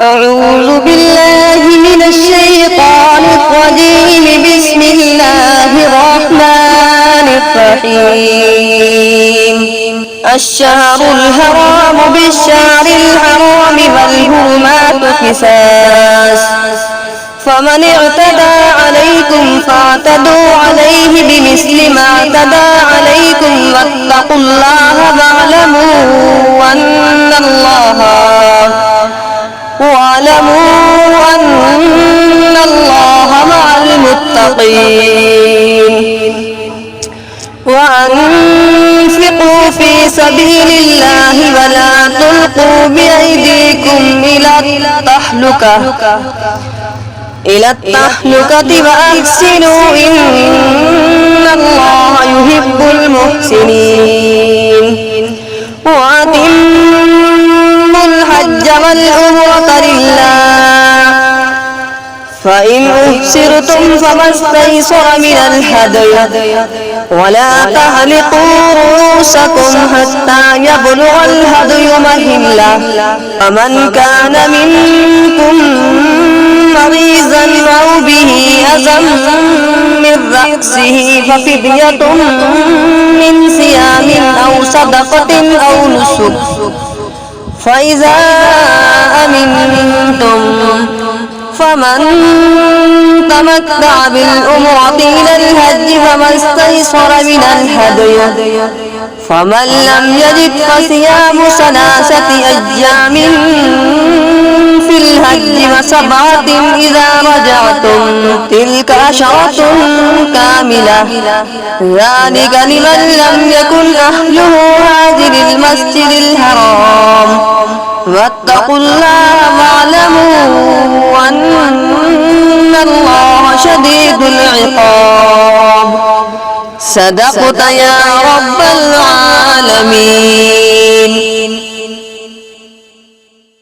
أعوذ بالله من الشيطان الرجيم. بسم الله الرحمن الرحيم. الشهر الحرام بالشهر الحرام والحرمات قصاص، فمن اعتدى عليكم فاعتدوا عليه بمثل ما اعتدى عليكم، واتقوا الله واعلموا أن الله مع المتقين. وأنفقوا في سبيل الله ولا تلقوا بأيديكم إلى التهلكة وأحسنوا إن الله يحب المحسنين. وأتموا الحج والعمرة لله، فإن أحصرتم فما استيسر من الهدي، ولا تحلقوا رؤوسكم حتى يبلغ الهدي محله، فمن كان منكم مريضا أو به أذى من رأسه ففدية من صيام أو صدقة أو نسك، فإذا أمنتم فمن تمتع بالعمرة إلى الحج فما استيسر من الهدي، فمن لم يجد فصيام 3 أيام في الحج و7 إذا رجعتم، تلك 10 كاملة، ذلك لمن لم يكن أهله حاضر المسجد الحرام. واتقوا الله واعلموا أن الله شديد العقاب. صدقت يا رب العالمين.